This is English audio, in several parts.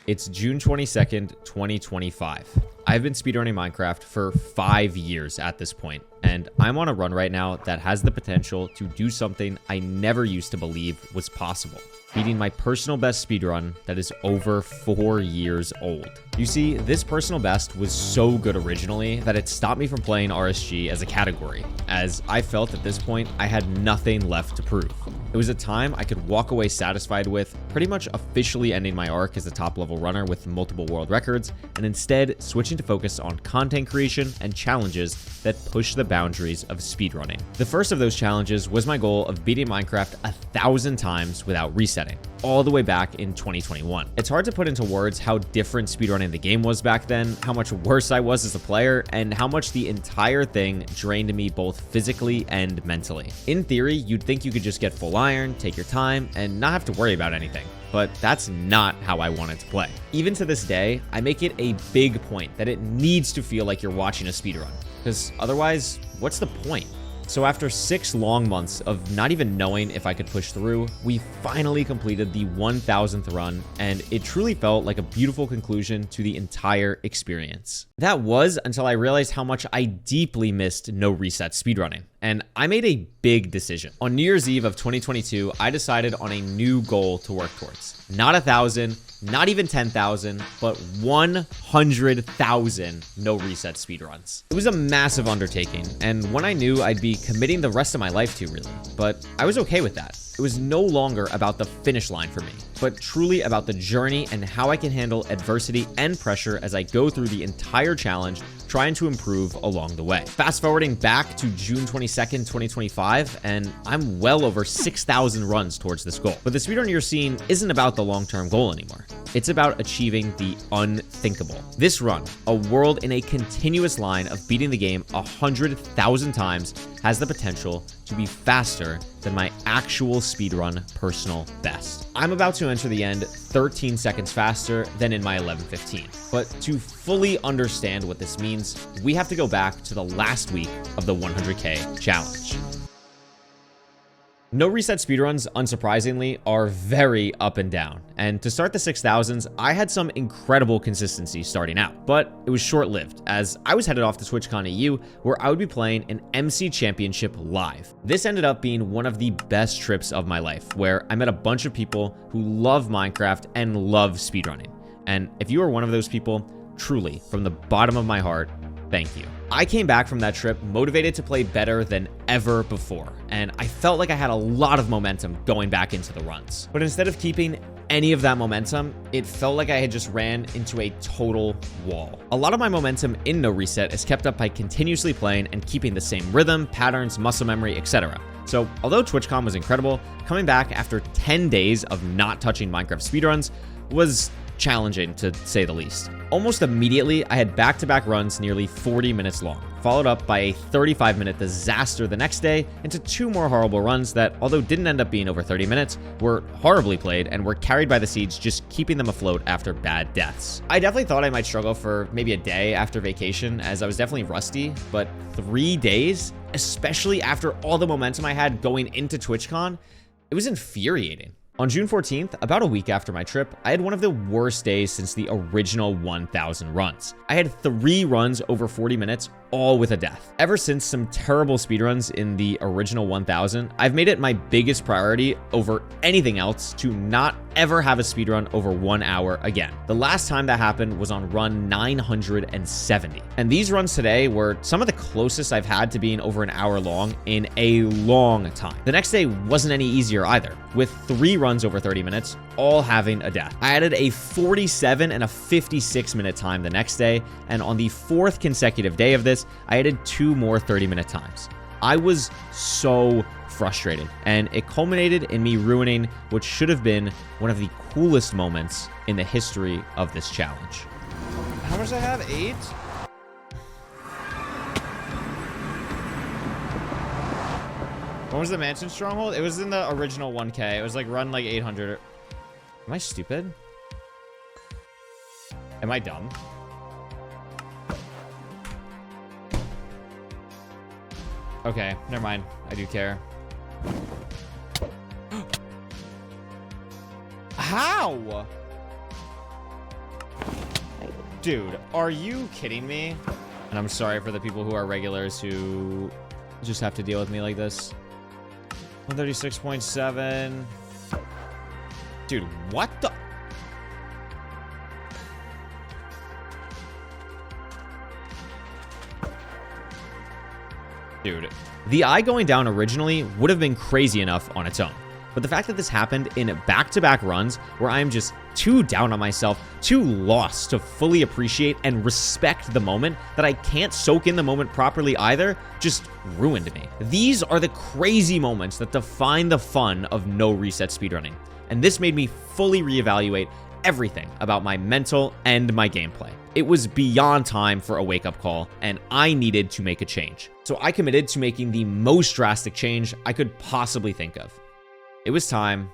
It's June 22nd, 2025. I've been speedrunning Minecraft for 5 years at this point, and I'm on a run right now that has the potential to do something I never used to believe was possible. Beating my personal best speedrun that is over 4 years old. You see, this personal best was so good originally that it stopped me from playing RSG as a category, as I felt at this point I had nothing left to prove. It was a time I could walk away satisfied with, pretty much officially ending my arc as a top level runner with multiple world records, and instead switching to focus on content creation and challenges that push the boundaries of speedrunning. The first of those challenges was my goal of beating Minecraft 1,000 times without resetting, all the way back in 2021. It's hard to put into words how different speedrunning the game was back then, how much worse I was as a player, and how much the entire thing drained me both physically and mentally. In theory, you'd think you could just get full iron, take your time, and not have to worry about anything. But that's not how I wanted to play. Even to this day, I make it a big point that it needs to feel like you're watching a speedrun, because otherwise, what's the point? So after 6 long months of not even knowing if I could push through, we finally completed the 1,000th run, and it truly felt like a beautiful conclusion to the entire experience. That was until I realized how much I deeply missed no reset speedrunning, and I made a big decision. On New Year's Eve of 2022, I decided on a new goal to work towards. Not 1,000, not even 10,000, but 100,000 no reset speedruns. It was a massive undertaking, and one I knew I'd be committing the rest of my life to, really. But I was okay with that. It was no longer about the finish line for me, but truly about the journey and how I can handle adversity and pressure as I go through the entire challenge, trying to improve along the way. Fast forwarding back to June 22nd, 2025, and I'm well over 6,000 runs towards this goal. But the speedrun you're seeing isn't about the long-term goal anymore. It's about achieving the unthinkable. This run, a world in a continuous line of beating the game 100,000 times, has the potential to be faster than my actual speedrun personal best. I'm about to enter the end 13 seconds faster than in my 11:15. But to fully understand what this means, we have to go back to the last week of the 100K challenge. No reset speedruns, unsurprisingly, are very up and down. And to start the 6,000s, I had some incredible consistency starting out, but it was short-lived as I was headed off to TwitchCon EU, where I would be playing an MC Championship live. This ended up being one of the best trips of my life, where I met a bunch of people who love Minecraft and love speedrunning. And if you are one of those people, truly, from the bottom of my heart, thank you. I came back from that trip motivated to play better than ever before, and I felt like I had a lot of momentum going back into the runs. But instead of keeping any of that momentum, it felt like I had just ran into a total wall. A lot of my momentum in No Reset is kept up by continuously playing and keeping the same rhythm, patterns, muscle memory, etc. So although TwitchCon was incredible, coming back after 10 days of not touching Minecraft speedruns was challenging, to say the least. Almost immediately, I had back-to-back runs nearly 40 minutes long, followed up by a 35-minute disaster the next day into 2 more horrible runs that, although didn't end up being over 30 minutes, were horribly played and were carried by the seeds, just keeping them afloat after bad deaths. I definitely thought I might struggle for maybe a day after vacation, as I was definitely rusty, but 3 days, especially after all the momentum I had going into TwitchCon, it was infuriating. On June 14th, about a week after my trip, I had one of the worst days since the original 1,000 runs. I had 3 runs over 40 minutes, all with a death. Ever since some terrible speedruns in the original 1,000, I've made it my biggest priority over anything else to not ever have a speedrun over 1 hour again. The last time that happened was on run 970. And these runs today were some of the closest I've had to being over an hour long in a long time. The next day wasn't any easier either, with 3 runs over 30 minutes, all having a death. I added a 47 and a 56-minute time the next day, and on the 4th consecutive day of this, I added 2 more 30-minute times. I was so frustrated, and it culminated in me ruining what should have been one of the coolest moments in the history of this challenge. How much do I have? 8? When was the mansion stronghold? It was in the original 1K. It was like run like 800. Am I stupid? Am I dumb? Okay, never mind. I do care. How? Dude, are you kidding me? And I'm sorry for the people who are regulars who just have to deal with me like this. 136.7. Dude, what the? Dude, the eye going down originally would have been crazy enough on its own. But the fact that this happened in back-to-back runs where I am just too down on myself, too lost to fully appreciate and respect the moment that I can't soak in the moment properly either, just ruined me. These are the crazy moments that define the fun of no reset speedrunning. And this made me fully reevaluate everything about my mental and my gameplay. It was beyond time for a wake-up call, and I needed to make a change. So I committed to making the most drastic change I could possibly think of. It was time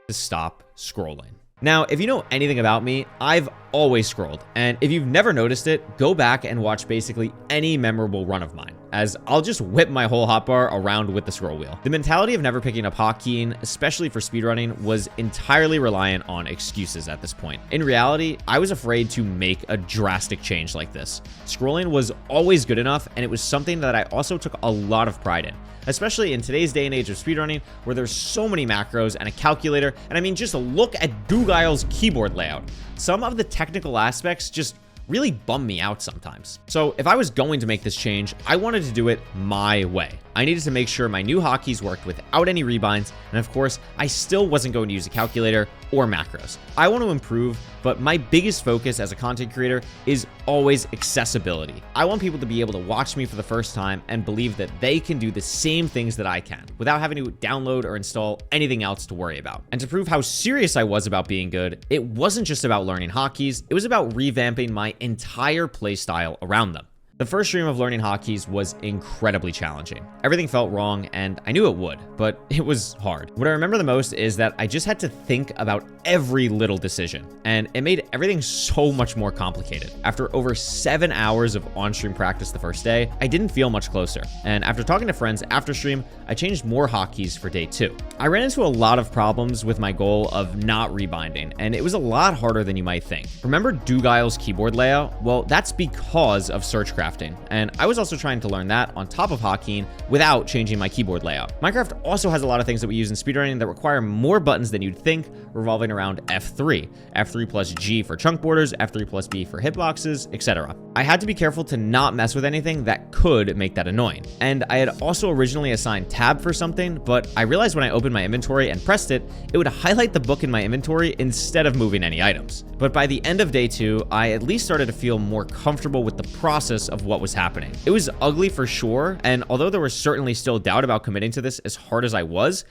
to stop scrolling. Now, if you know anything about me, I've always scrolled, and if you've never noticed it, go back and watch basically any memorable run of mine, as I'll just whip my whole hotbar around with the scroll wheel. The mentality of never picking up hotkeying, especially for speedrunning, was entirely reliant on excuses at this point. In reality, I was afraid to make a drastic change like this. Scrolling was always good enough, and it was something that I also took a lot of pride in, especially in today's day and age of speedrunning, where there's so many macros and a calculator. And I mean, just look at Dugile's keyboard layout. Some of the technical aspects just really bum me out sometimes. So if I was going to make this change, I wanted to do it my way. I needed to make sure my new hotkeys worked without any rebinds, and of course, I still wasn't going to use a calculator or macros. I want to improve, but my biggest focus as a content creator is always accessibility. I want people to be able to watch me for the first time and believe that they can do the same things that I can without having to download or install anything else to worry about. And to prove how serious I was about being good, it wasn't just about learning hotkeys, it was about revamping my entire playstyle around them. The first stream of learning hotkeys was incredibly challenging. Everything felt wrong, and I knew it would, but it was hard. What I remember the most is that I just had to think about every little decision, and it made everything so much more complicated. After over 7 hours of on-stream practice the first day, I didn't feel much closer, and after talking to friends after stream, I changed more hotkeys for day 2. I ran into a lot of problems with my goal of not rebinding, and it was a lot harder than you might think. Remember Dugile's keyboard layout? Well, that's because of search crafting, and I was also trying to learn that on top of hotkeying without changing my keyboard layout. Minecraft also has a lot of things that we use in speedrunning that require more buttons than you'd think, revolving around F3. F3 plus G for chunk borders, F3 plus B for hitboxes, etc. I had to be careful to not mess with anything that could make that annoying. And I had also originally assigned tab for something, but I realized when I opened my inventory and pressed it, it would highlight the book in my inventory instead of moving any items. But by the end of day 2, I at least started to feel more comfortable with the process of what was happening. It was ugly for sure, and although there was certainly still doubt about committing to this as hard as I was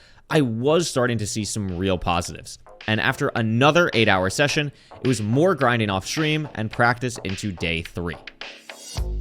starting to see some real positives. And after another 8-hour session, it was more grinding off stream and practice into day 3.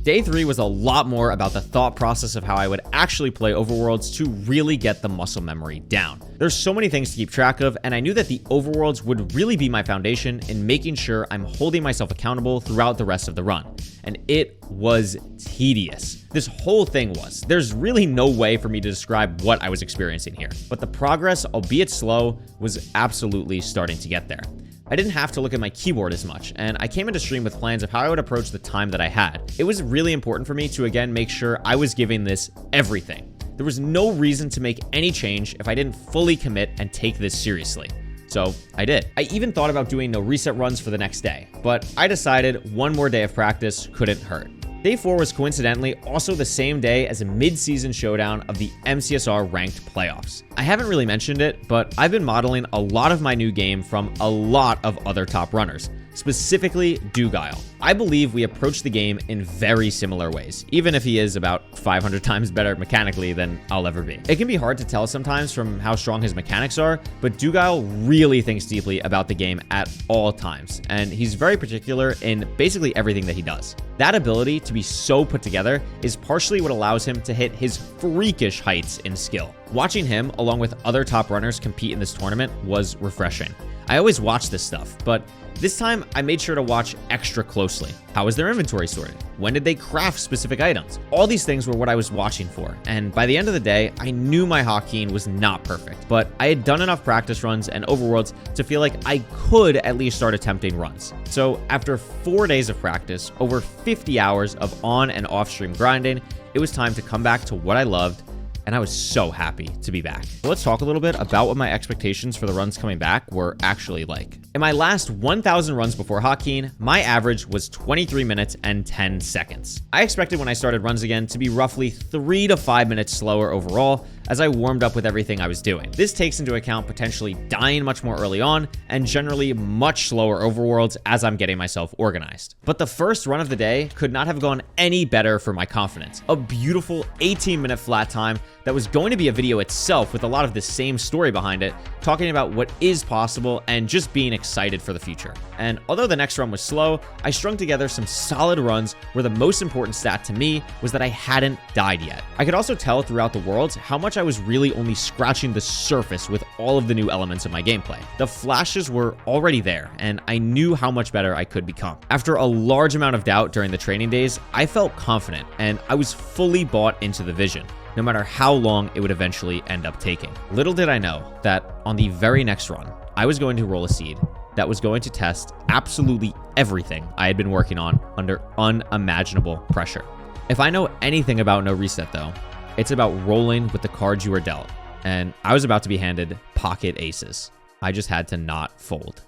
Day 3 was a lot more about the thought process of how I would actually play Overworlds to really get the muscle memory down. There's so many things to keep track of, and I knew that the Overworlds would really be my foundation in making sure I'm holding myself accountable throughout the rest of the run. And it was tedious. This whole thing was. There's really no way for me to describe what I was experiencing here. But the progress, albeit slow, was absolutely starting to get there. I didn't have to look at my keyboard as much, and I came into stream with plans of how I would approach the time that I had. It was really important for me to again make sure I was giving this everything. There was no reason to make any change if I didn't fully commit and take this seriously. So I did. I even thought about doing no reset runs for the next day, but I decided one more day of practice couldn't hurt. Day 4 was coincidentally also the same day as a mid-season showdown of the MCSR ranked playoffs. I haven't really mentioned it, but I've been modeling a lot of my new game from a lot of other top runners, specifically Dugile. I believe we approach the game in very similar ways, even if he is about 500 times better mechanically than I'll ever be. It can be hard to tell sometimes from how strong his mechanics are, but Dugile really thinks deeply about the game at all times, and he's very particular in basically everything that he does. That ability to be so put together is partially what allows him to hit his freakish heights in skill. Watching him, along with other top runners, compete in this tournament was refreshing. I always watch this stuff, but this time I made sure to watch extra closely. How was their inventory sorted? When did they craft specific items? All these things were what I was watching for, and by the end of the day, I knew my Hakeem was not perfect, but I had done enough practice runs and overworlds to feel like I could at least start attempting runs. So after 4 days of practice, over 50 hours of on and off stream grinding, it was time to come back to what I loved, and I was so happy to be back. Let's talk a little bit about what my expectations for the runs coming back were actually like. In my last 1,000 runs before Hakeem, my average was 23 minutes and 10 seconds. I expected when I started runs again to be roughly 3 to 5 minutes slower overall as I warmed up with everything I was doing. This takes into account potentially dying much more early on and generally much slower overworlds as I'm getting myself organized. But the first run of the day could not have gone any better for my confidence. A beautiful 18-minute flat time that was going to be a video itself with a lot of the same story behind it, talking about what is possible and just being excited for the future. And although the next run was slow, I strung together some solid runs where the most important stat to me was that I hadn't died yet. I could also tell throughout the worlds how much I was really only scratching the surface with all of the new elements of my gameplay. The flashes were already there, and I knew how much better I could become. After a large amount of doubt during the training days, I felt confident, and I was fully bought into the vision, no matter how long it would eventually end up taking. Little did I know that on the very next run, I was going to roll a seed that was going to test absolutely everything I had been working on under unimaginable pressure. If I know anything about no reset though, it's about rolling with the cards you were dealt, and I was about to be handed pocket aces. I just had to not fold.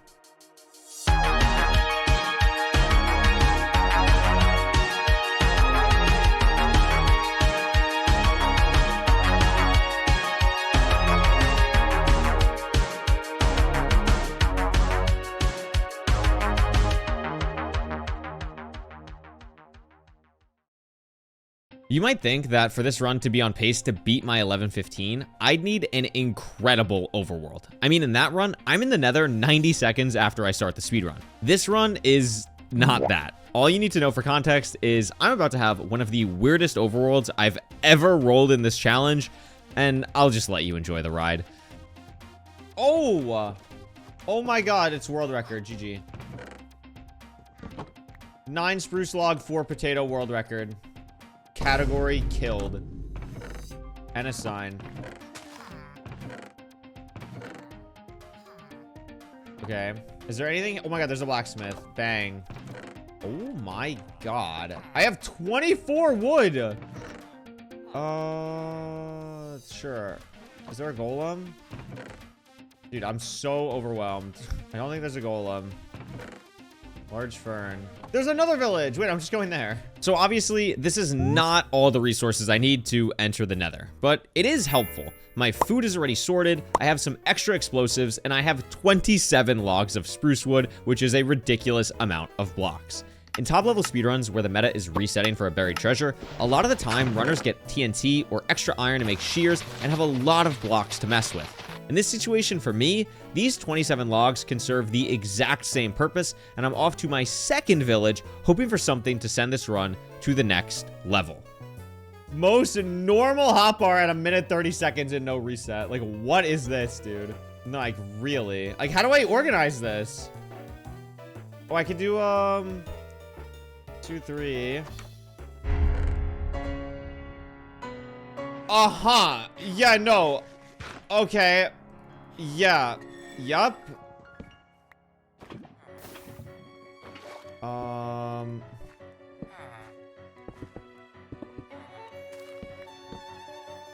You might think that for this run to be on pace to beat my 11:15, I'd need an incredible overworld. I mean, in that run, I'm in the nether 90 seconds after I start the speedrun. This run is not that. All you need to know for context is I'm about to have one of the weirdest overworlds I've ever rolled in this challenge, and I'll just let you enjoy the ride. Oh my god, it's world record, GG. 9 spruce log, 4 potato world record. Category killed. And a sign. Okay. Is there anything? Oh my god, there's a blacksmith. Bang. Oh my god. I have 24 wood. Sure. Is there a golem? Dude, I'm so overwhelmed. I don't think there's a golem. Large fern. There's another village. Wait, I'm just going there. So obviously, this is not all the resources I need to enter the nether, but it is helpful. My food is already sorted, I have some extra explosives, and I have 27 logs of spruce wood, which is a ridiculous amount of blocks. In top level speedruns where the meta is resetting for a buried treasure, a lot of the time runners get TNT or extra iron to make shears and have a lot of blocks to mess with. In this situation for me, these 27 logs can serve the exact same purpose, and I'm off to my second village, hoping for something to send this run to the next level. Most normal hotbar at 1 minute 30 seconds and no reset. Like, what is this, dude? No, like, really? Like, how do I organize this? Oh, I could do, 2, 3. Uh-huh. Yeah, no. Okay. Yeah. Yup.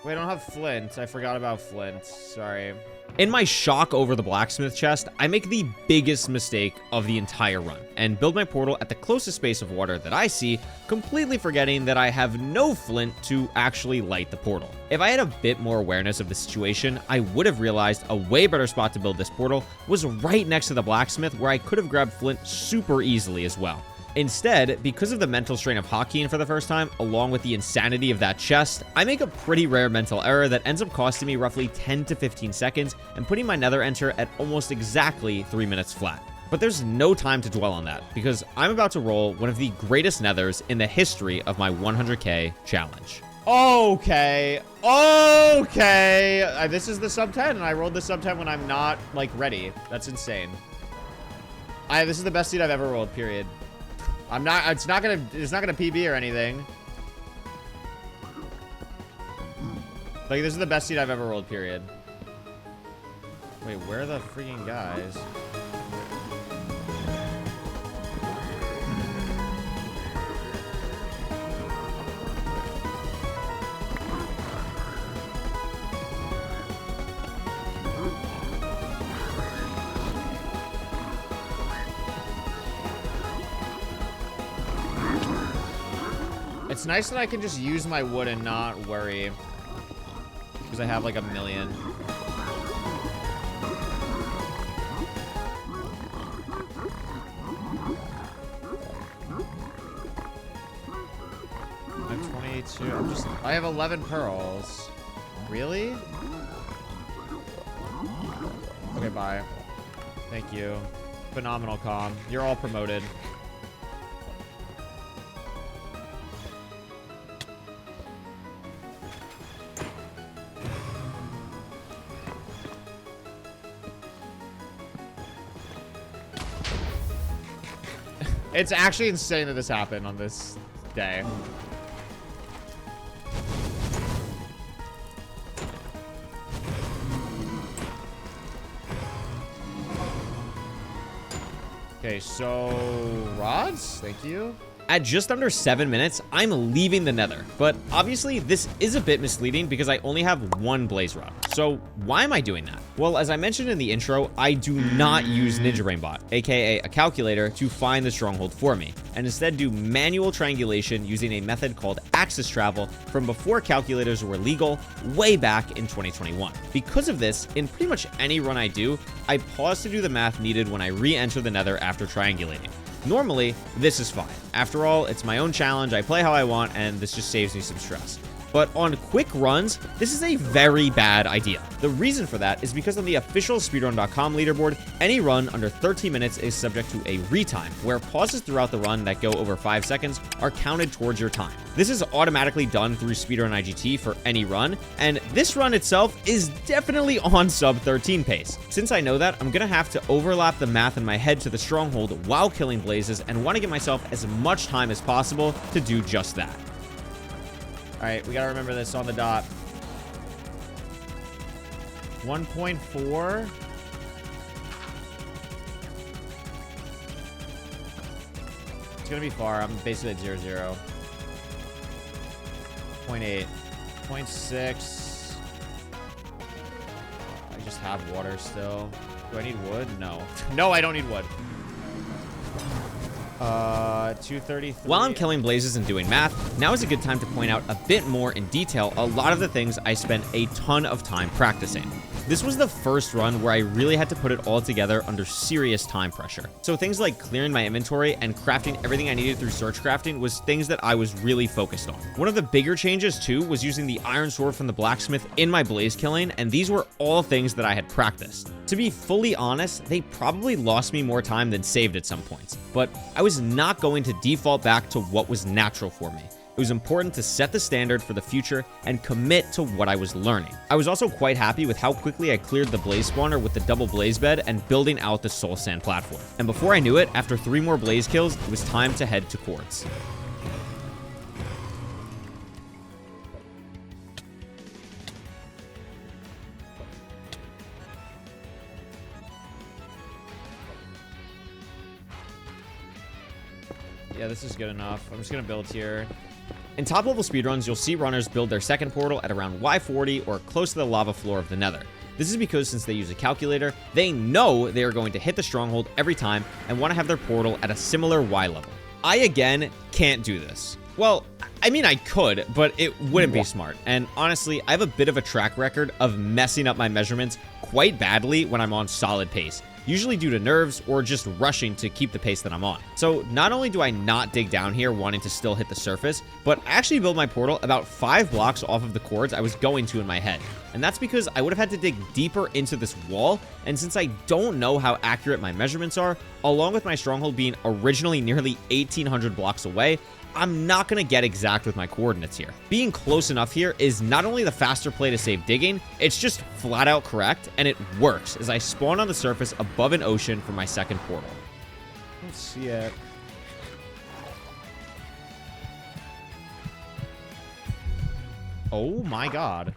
Wait, I don't have flint. I forgot about flint. Sorry. In my shock over the blacksmith chest, I make the biggest mistake of the entire run and build my portal at the closest space of water that I see, completely forgetting that I have no flint to actually light the portal. If I had a bit more awareness of the situation, I would have realized a way better spot to build this portal was right next to the blacksmith, where I could have grabbed flint super easily as well. Instead, because of the mental strain of Hakeem for the first time, along with the insanity of that chest, I make a pretty rare mental error that ends up costing me roughly 10 to 15 seconds and putting my nether enter at almost exactly 3 minutes flat. But there's no time to dwell on that, because I'm about to roll one of the greatest nethers in the history of my 100k challenge. Okay. Okay. This is the sub 10, and I rolled the sub 10 when I'm not, like, ready. That's insane. This is the best seed I've ever rolled, period. It's not gonna PB or anything. Like, this is the best seed I've ever rolled, period. Wait, where are the freaking guys? It's nice that I can just use my wood and not worry. Because I have like a million. I have 22. I have 11 pearls. Really? Okay, bye. Thank you. Phenomenal, Calm. You're all promoted. It's actually insane that this happened on this day. Okay, so rods, thank you. At just under 7 minutes, I'm leaving the nether. But obviously, this is a bit misleading because I only have one blaze rod. So why am I doing that? Well, as I mentioned in the intro, I do not use Ninja Brainbot, aka a calculator, to find the stronghold for me, and instead do manual triangulation using a method called axis travel from before calculators were legal way back in 2021. Because of this, in pretty much any run I do, I pause to do the math needed when I re-enter the nether after triangulating. Normally, this is fine. After all, it's my own challenge, I play how I want, and this just saves me some stress. But on quick runs, this is a very bad idea. The reason for that is because on the official Speedrun.com leaderboard, any run under 13 minutes is subject to a retime, where pauses throughout the run that go over 5 seconds are counted towards your time. This is automatically done through Speedrun IGT for any run, and this run itself is definitely on sub 13 pace. Since I know that, I'm gonna have to overlap the math in my head to the stronghold while killing blazes, and want to give myself as much time as possible to do just that. Alright, we gotta remember this on the dot. 1.4. It's gonna be far. I'm basically at 0, 0. 0.8. 0.6. I just have water still. Do I need wood? No. No, I don't need wood. 233. While I'm killing blazes and doing math, now is a good time to point out a bit more in detail a lot of the things I spent a ton of time practicing. This was the first run where I really had to put it all together under serious time pressure. So things like clearing my inventory and crafting everything I needed through search crafting was things that I was really focused on. One of the bigger changes too was using the iron sword from the blacksmith in my blaze killing, and these were all things that I had practiced. To be fully honest, they probably lost me more time than saved at some points, but I was not going to default back to what was natural for me. It was important to set the standard for the future and commit to what I was learning. I was also quite happy with how quickly I cleared the blaze spawner with the double blaze bed and building out the soul sand platform. And before I knew it, after 3 more blaze kills, it was time to head to quartz. Yeah, this is good enough. I'm just gonna build here. In top-level speedruns, you'll see runners build their second portal at around Y40 or close to the lava floor of the nether. This is because since they use a calculator, they know they are going to hit the stronghold every time and want to have their portal at a similar Y level. I, again, can't do this. Well, I mean, I could, but it wouldn't be smart. And honestly, I have a bit of a track record of messing up my measurements quite badly when I'm on solid pace, usually due to nerves or just rushing to keep the pace that I'm on. So not only do I not dig down here wanting to still hit the surface, but I actually build my portal about 5 blocks off of the chords I was going to in my head. And that's because I would have had to dig deeper into this wall, and since I don't know how accurate my measurements are, along with my stronghold being originally nearly 1,800 blocks away, I'm not going to get exact with my coordinates here. Being close enough here is not only the faster play to save digging, it's just flat out correct, and it works as I spawn on the surface above an ocean for my second portal. Let's see it. Oh my god.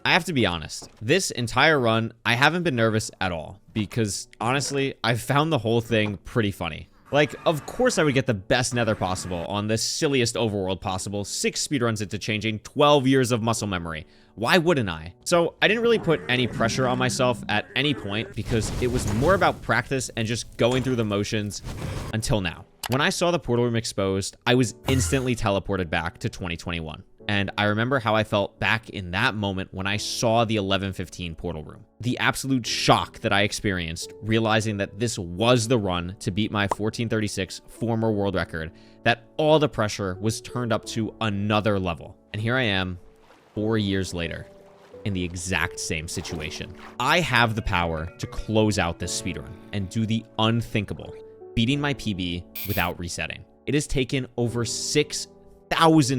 I have to be honest, this entire run, I haven't been nervous at all, because honestly, I've found the whole thing pretty funny. Like, of course I would get the best nether possible on the silliest overworld possible, 6 speedruns into changing 12 years of muscle memory. Why wouldn't I? So I didn't really put any pressure on myself at any point because it was more about practice and just going through the motions until now. When I saw the portal room exposed, I was instantly teleported back to 2021. And I remember how I felt back in that moment when I saw the 11:15 portal room. The absolute shock that I experienced, realizing that this was the run to beat my 14:36 former world record, that all the pressure was turned up to another level. And here I am, 4 years later, in the exact same situation. I have the power to close out this speedrun and do the unthinkable, beating my PB without resetting. It has taken over 6,000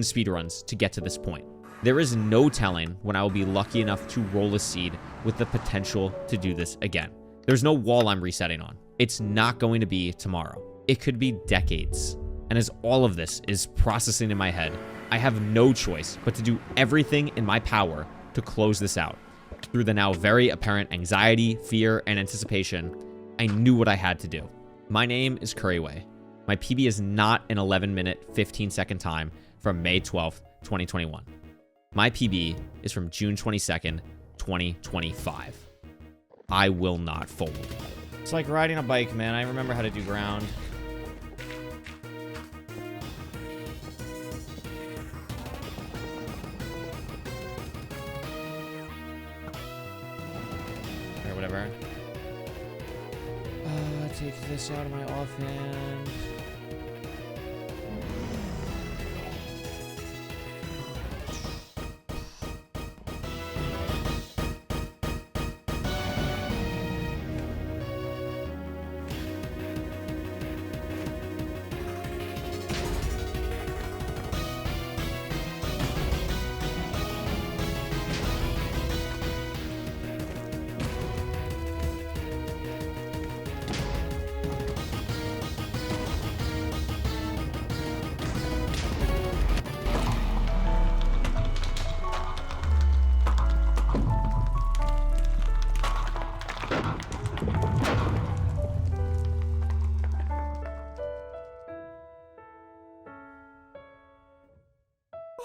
speedruns to get to this point. There is no telling when I will be lucky enough to roll a seed with the potential to do this again. There's no wall I'm resetting on. It's not going to be tomorrow. It could be decades. And as all of this is processing in my head, I have no choice but to do everything in my power to close this out. Through the now very apparent anxiety, fear, and anticipation, I knew what I had to do. My name is Couriway. My PB is not an 11-minute, 15-second time from May 12th, 2021. My PB is from June 22nd, 2025. I will not fold. It's like riding a bike, man. I remember how to do ground. Or whatever. Take this out of my offhand.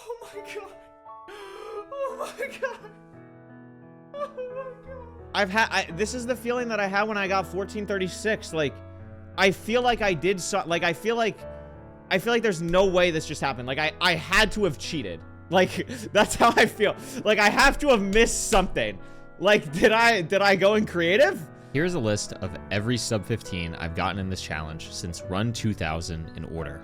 Oh my god. Oh my god. Oh my god. This is the feeling that I had when I got 1436. Like, I feel like I did so, like, I feel like there's no way this just happened. Like, I had to have cheated. Like, that's how I feel. Like, I have to have missed something. Like, did I go in creative? Here's a list of every sub 15 I've gotten in this challenge since run 2000 in order.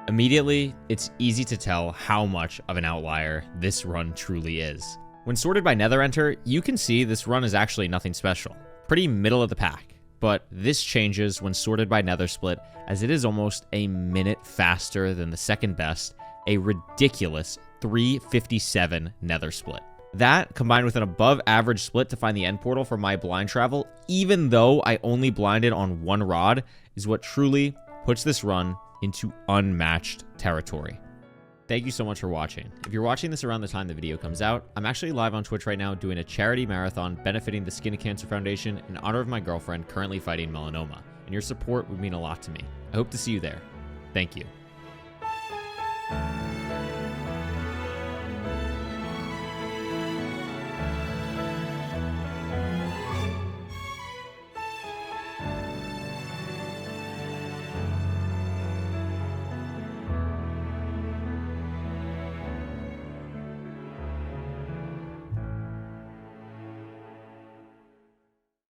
Immediately, it's easy to tell how much of an outlier this run truly is. When sorted by nether enter, you can see this run is actually nothing special. Pretty middle of the pack. But this changes when sorted by nether split, as it is almost a minute faster than the second best, a ridiculous 3:57 nether split. That, combined with an above average split to find the end portal for my blind travel, even though I only blinded on one rod, is what truly puts this run into unmatched territory. Thank you so much for watching. If you're watching this around the time the video comes out, I'm actually live on Twitch right now doing a charity marathon benefiting the Skin Cancer Foundation in honor of my girlfriend currently fighting melanoma, and your support would mean a lot to me. I hope to see you there. Thank you.